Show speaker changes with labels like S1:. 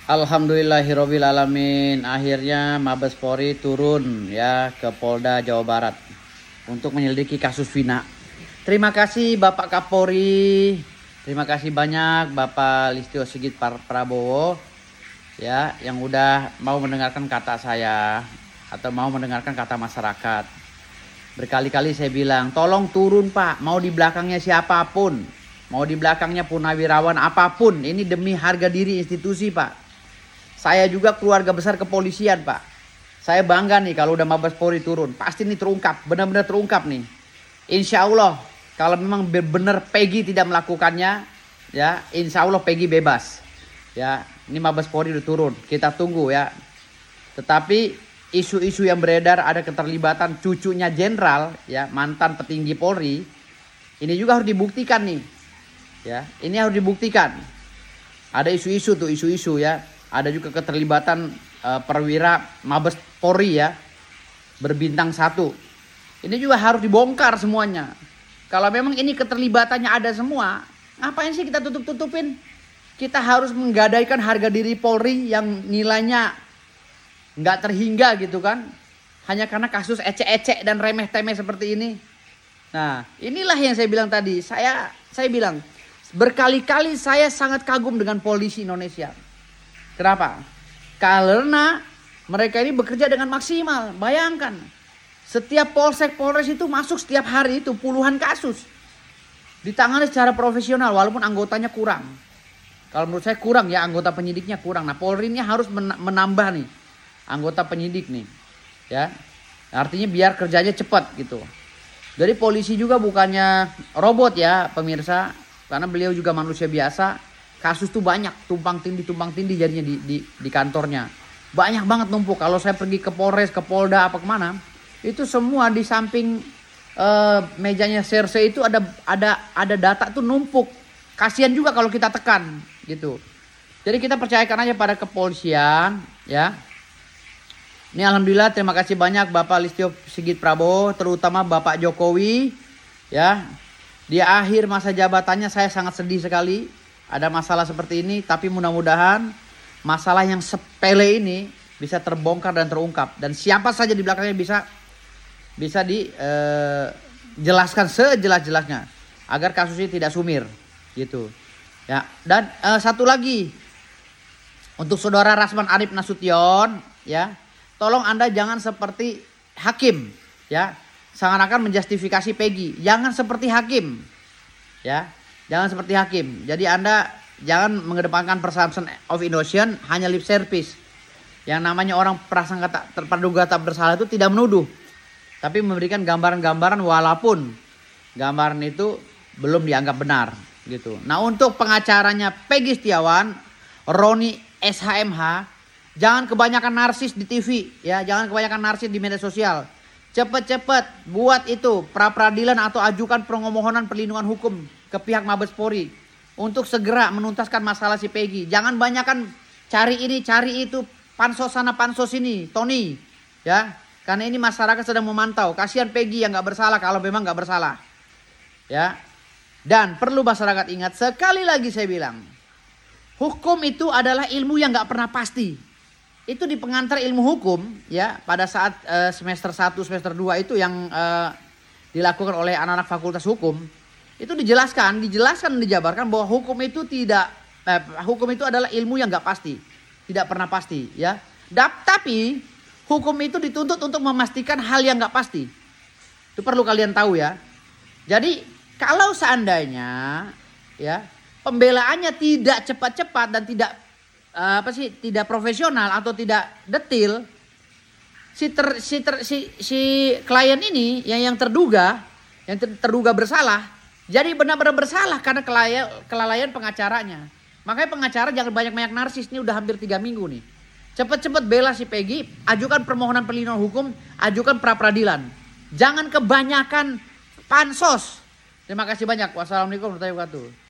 S1: Alhamdulillahirobbil alamin. Akhirnya Mabes Polri turun ya ke Polda Jawa Barat untuk menyelidiki kasus Vina. Terima kasih Bapak Kapolri. Terima kasih banyak Bapak Listio Sigit Prabowo ya yang udah mau mendengarkan kata saya atau mau mendengarkan kata masyarakat. Berkali-kali saya bilang, tolong turun Pak, mau di belakangnya siapapun, mau di belakangnya purnawirawan apapun, ini demi harga diri institusi Pak. Saya juga keluarga besar kepolisian Pak. Saya bangga nih kalau udah Mabes Polri turun. Pasti nih terungkap, benar-benar terungkap nih. Insya Allah kalau memang benar Peggy tidak melakukannya, ya insya Allah Peggy bebas. Ya, ini Mabes Polri udah turun. Kita tunggu ya. Tetapi isu-isu yang beredar ada keterlibatan cucunya jenderal, ya mantan petinggi Polri, ini juga harus dibuktikan nih. Ya, ini harus dibuktikan. Ada isu-isu tuh, isu-isu ya. Ada juga keterlibatan perwira Mabes Polri ya, berbintang 1. Ini juga harus dibongkar semuanya. Kalau memang ini keterlibatannya ada semua, ngapain sih kita tutup-tutupin? Kita harus menggadaikan harga diri Polri yang nilainya nggak terhingga gitu kan. Hanya karena kasus ecek-ecek dan remeh-temeh seperti ini. Nah, inilah yang saya bilang tadi. Saya bilang, berkali-kali saya sangat kagum dengan polisi Indonesia. Kenapa? Karena mereka ini bekerja dengan maksimal. Bayangkan, setiap polsek polres itu masuk setiap hari itu puluhan kasus. Ditangani secara profesional walaupun anggotanya kurang. Kalau menurut saya kurang ya, anggota penyidiknya kurang. Nah, Polri ini harus menambah nih anggota penyidik nih. Ya. Artinya biar kerjanya cepat gitu. Jadi polisi juga bukannya robot ya pemirsa. Karena beliau juga manusia biasa. Kasus tuh banyak, tumpang tindih jadinya di kantornya. Banyak banget numpuk. Kalau saya pergi ke Polres, ke Polda, apa kemana, itu semua di samping mejanya serse itu ada data tuh numpuk. Kasihan juga kalau kita tekan gitu. Jadi kita percayakan aja pada kepolisian ya. Ini alhamdulillah terima kasih banyak Bapak Listio Sigit Prabowo, terutama Bapak Jokowi ya. Di akhir masa jabatannya saya sangat sedih sekali. Ada masalah seperti ini, tapi mudah-mudahan masalah yang sepele ini bisa terbongkar dan terungkap. Dan siapa saja di belakangnya bisa dijelaskan sejelas-jelasnya agar kasus ini tidak sumir, gitu. Ya. Dan satu lagi untuk saudara Rasman Arif Nasution, ya, tolong Anda jangan seperti hakim, ya, seakan-akan menjustifikasi Peggy. Jangan seperti hakim, ya. Jangan seperti hakim. Jadi Anda jangan mengedepankan presumption of innocence, hanya lip service. Yang namanya orang prasangka terduga tak bersalah itu tidak menuduh, tapi memberikan gambaran-gambaran walaupun gambaran itu belum dianggap benar gitu. Nah, untuk pengacaranya Peggy Setiawan, Roni SHMH, jangan kebanyakan narsis di TV ya, jangan kebanyakan narsis di media sosial. Cepet-cepet buat itu pra-peradilan atau ajukan permohonan perlindungan hukum ke pihak Mabes Polri untuk segera menuntaskan masalah si Peggy. Jangan banyakkan cari ini, cari itu, pansos sana, pansos ini, Tony, ya. Karena ini masyarakat sedang memantau. Kasihan Peggy yang nggak bersalah kalau memang nggak bersalah, ya. Dan perlu masyarakat ingat sekali lagi saya bilang, hukum itu adalah ilmu yang nggak pernah pasti. Itu di pengantar ilmu hukum ya pada saat semester 1, semester 2 itu yang dilakukan oleh anak-anak fakultas hukum. Itu dijabarkan bahwa hukum itu hukum itu adalah ilmu yang nggak pasti, tidak pernah pasti ya. Tapi hukum itu dituntut untuk memastikan hal yang nggak pasti. Itu perlu kalian tahu ya. Jadi kalau seandainya ya pembelaannya tidak cepat-cepat dan tidak profesional atau tidak detil, si klien ini yang terduga bersalah, jadi benar-benar bersalah karena kelalaian pengacaranya. Makanya pengacara jangan banyak-banyak narsis, ini udah hampir 3 minggu nih. Cepet-cepet bela si Peggy, ajukan permohonan perlindungan hukum, ajukan pra-peradilan. Jangan kebanyakan pansos. Terima kasih banyak. Wassalamualaikum warahmatullahi wabarakatuh.